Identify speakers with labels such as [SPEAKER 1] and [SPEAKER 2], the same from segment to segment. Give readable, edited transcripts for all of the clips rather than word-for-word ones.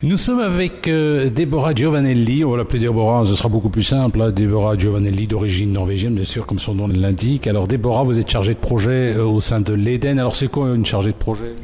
[SPEAKER 1] Nous sommes avec Deborah Giovanelli, on va l'appeler Deborah, ce sera beaucoup plus simple, hein. Deborah Giovanelli d'origine norvégienne, bien sûr, comme son nom l'indique. Alors Deborah, vous êtes chargée de projet au sein de l'Eden. Alors c'est quoi une chargée de projet?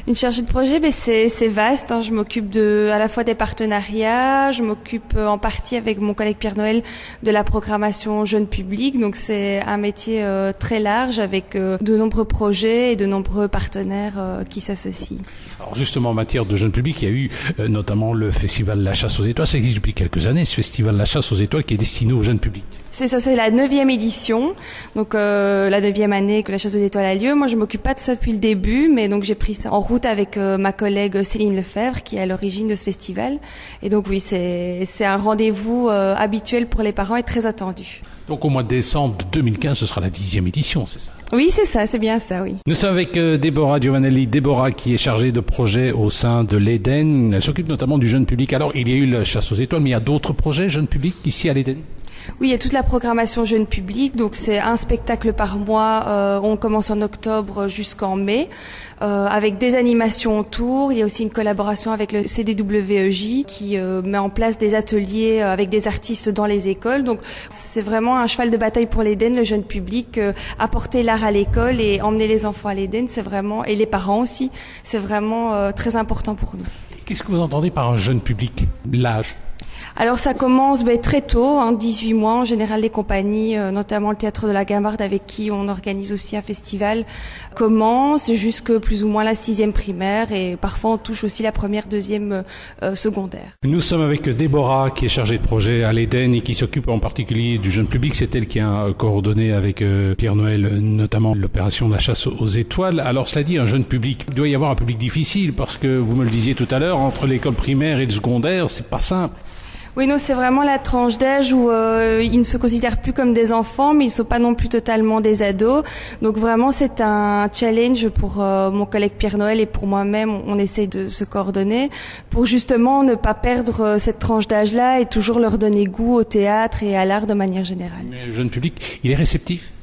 [SPEAKER 2] Une chargée de projet, c'est vaste, hein. Je m'occupe à la fois des partenariats, je m'occupe en partie avec mon collègue Pierre Noël de la programmation jeune public. Donc c'est un métier très large avec de nombreux projets et de nombreux partenaires qui s'associent.
[SPEAKER 1] Alors justement, en matière de jeune public, il y a eu notamment le festival La Chasse aux Étoiles. Ça existe depuis quelques années, ce festival La Chasse aux Étoiles qui est destiné au jeune public.
[SPEAKER 2] C'est ça, c'est la 9e édition, donc la 9e année que La Chasse aux Étoiles a lieu. Moi, je m'occupe pas de ça depuis le début, mais donc j'ai pris ça en route avec ma collègue Céline Lefebvre, qui est à l'origine de ce festival. Et donc oui, c'est un rendez-vous habituel pour les parents et très attendu.
[SPEAKER 1] Donc au mois de décembre 2015, ce sera la 10e édition, c'est ça?
[SPEAKER 2] Oui, c'est ça, c'est bien ça, oui.
[SPEAKER 1] Nous sommes avec Deborah Giovanelli. Deborah qui est chargée de projet au sein de l'Eden. Elle s'occupe notamment du jeune public. Alors, il y a eu la Chasse aux Étoiles, mais il y a d'autres projets jeune public ici à l'Eden?
[SPEAKER 2] Oui, il y a toute la programmation jeune public, donc c'est un spectacle par mois, on commence en octobre jusqu'en mai, avec des animations autour. Il y a aussi une collaboration avec le CDWEJ qui met en place des ateliers avec des artistes dans les écoles. Donc c'est vraiment un cheval de bataille pour l'Eden, le jeune public, apporter l'art à l'école et emmener les enfants à l'Eden, c'est vraiment, et les parents aussi, c'est vraiment très important pour nous.
[SPEAKER 1] Qu'est-ce que vous entendez par un jeune public? L'âge?
[SPEAKER 2] Alors ça commence très tôt, 18 mois en général. Les compagnies, notamment le Théâtre de la Gamarde avec qui on organise aussi un festival, commencent jusque plus ou moins la 6e primaire et parfois on touche aussi la première, 2e secondaire.
[SPEAKER 1] Nous sommes avec Deborah qui est chargée de projet à l'Eden et qui s'occupe en particulier du jeune public. C'est elle qui a coordonné avec Pierre Noël notamment l'opération de la chasse aux étoiles. Alors cela dit, un jeune public, il doit y avoir un public difficile parce que vous me le disiez tout à l'heure, entre l'école primaire et le secondaire, c'est pas simple.
[SPEAKER 2] Oui, non, c'est vraiment la tranche d'âge où ils ne se considèrent plus comme des enfants, mais ils ne sont pas non plus totalement des ados. Donc vraiment, c'est un challenge pour mon collègue Pierre Noël et pour moi-même. On essaye de se coordonner pour justement ne pas perdre cette tranche d'âge-là et toujours leur donner goût au théâtre et à l'art de manière générale.
[SPEAKER 1] Mais le jeune public, il est réceptif?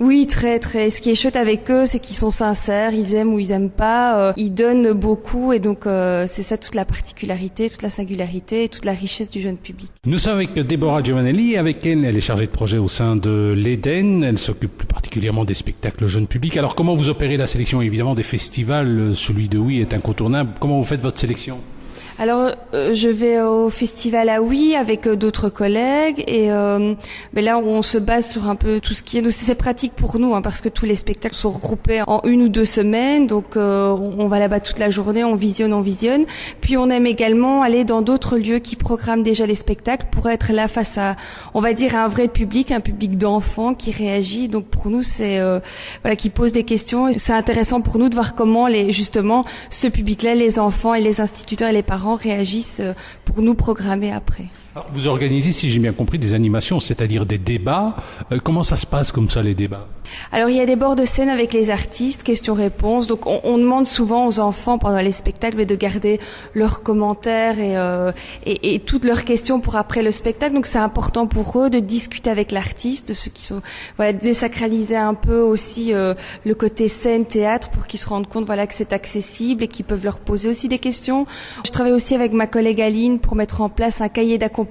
[SPEAKER 2] Oui, très, très. Ce qui est chouette avec eux, c'est qu'ils sont sincères, ils aiment ou ils aiment pas, ils donnent beaucoup et donc c'est ça toute la particularité, toute la singularité et toute la richesse du jeune public.
[SPEAKER 1] Nous sommes avec Deborah Giovanelli, avec elle est chargée de projet au sein de l'Eden. Elle s'occupe plus particulièrement des spectacles jeune public. Alors comment vous opérez la sélection? Évidemment des festivals, celui de Oui est incontournable. Comment vous faites votre sélection?
[SPEAKER 2] Alors, je vais au festival à Oui avec d'autres collègues et là on se base sur un peu tout ce qui est. Donc c'est pratique pour nous parce que tous les spectacles sont regroupés en 1 ou 2 semaines. Donc on va là-bas toute la journée, on visionne. Puis on aime également aller dans d'autres lieux qui programment déjà les spectacles pour être là face à, on va dire, un vrai public, un public d'enfants qui réagit. Donc pour nous c'est qui pose des questions. C'est intéressant pour nous de voir comment justement ce public-là, les enfants et les instituteurs et les parents réagissent pour nous programmer après.
[SPEAKER 1] Alors, vous organisez, si j'ai bien compris, des animations, c'est-à-dire des débats. Comment ça se passe comme ça, les débats?
[SPEAKER 2] Alors, il y a des bords de scène avec les artistes, questions-réponses. Donc, on demande souvent aux enfants pendant les spectacles de garder leurs commentaires et toutes leurs questions pour après le spectacle. Donc, c'est important pour eux de discuter avec l'artiste, de ceux qui sont, désacraliser un peu aussi le côté scène, théâtre, pour qu'ils se rendent compte, que c'est accessible et qu'ils peuvent leur poser aussi des questions. Je travaille aussi avec ma collègue Aline pour mettre en place un cahier d'accompagnement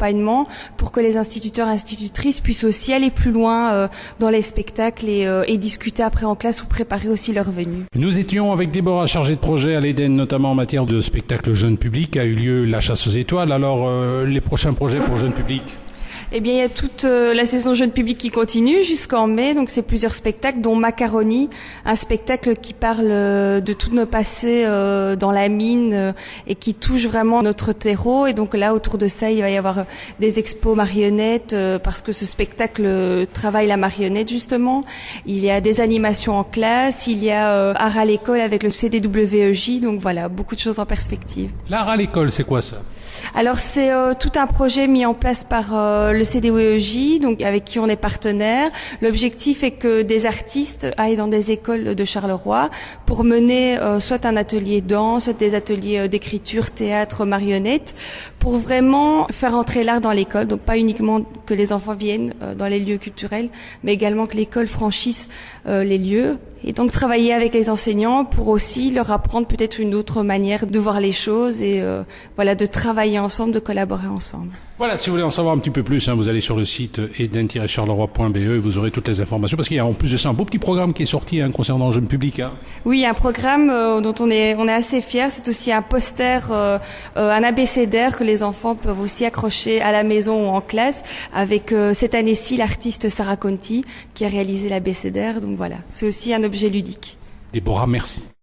[SPEAKER 2] pour que les instituteurs et institutrices puissent aussi aller plus loin dans les spectacles et discuter après en classe ou préparer aussi leur venue.
[SPEAKER 1] Nous étions avec Deborah, chargée de projet à l'Eden, notamment en matière de spectacle jeune public. A eu lieu la Chasse aux Étoiles. Alors, les prochains projets pour jeune public?
[SPEAKER 2] Eh bien, il y a toute la saison jeune public qui continue jusqu'en mai. Donc, c'est plusieurs spectacles, dont Macaroni, un spectacle qui parle de tous nos passés dans la mine et qui touche vraiment notre terreau. Et donc là, autour de ça, il va y avoir des expos marionnettes parce que ce spectacle travaille la marionnette justement. Il y a des animations en classe, il y a art à l'école avec le CDWEJ. Donc voilà, beaucoup de choses en perspective.
[SPEAKER 1] L'art à l'école, c'est quoi ça?
[SPEAKER 2] Alors c'est tout un projet mis en place par le CDWEJ, donc avec qui on est partenaire. L'objectif est que des artistes aillent dans des écoles de Charleroi pour mener soit un atelier danse, soit des ateliers d'écriture, théâtre, marionnette, pour vraiment faire entrer l'art dans l'école. Donc pas uniquement que les enfants viennent dans les lieux culturels, mais également que l'école franchisse les lieux Et donc travailler avec les enseignants pour aussi leur apprendre peut-être une autre manière de voir les choses et voilà, de travailler ensemble, de collaborer ensemble.
[SPEAKER 1] Voilà, si vous voulez en savoir un petit peu plus, vous allez sur le site eden-charleroi.be et vous aurez toutes les informations, parce qu'il y a en plus de ça un beau petit programme qui est sorti concernant le jeune public.
[SPEAKER 2] Oui, un programme dont on est assez fiers. C'est aussi un poster, un abécédaire que les enfants peuvent aussi accrocher à la maison ou en classe, avec cette année-ci l'artiste Sarah Conti qui a réalisé l'abécédaire. Donc voilà, c'est aussi un objet ludique.
[SPEAKER 1] Déborah, merci.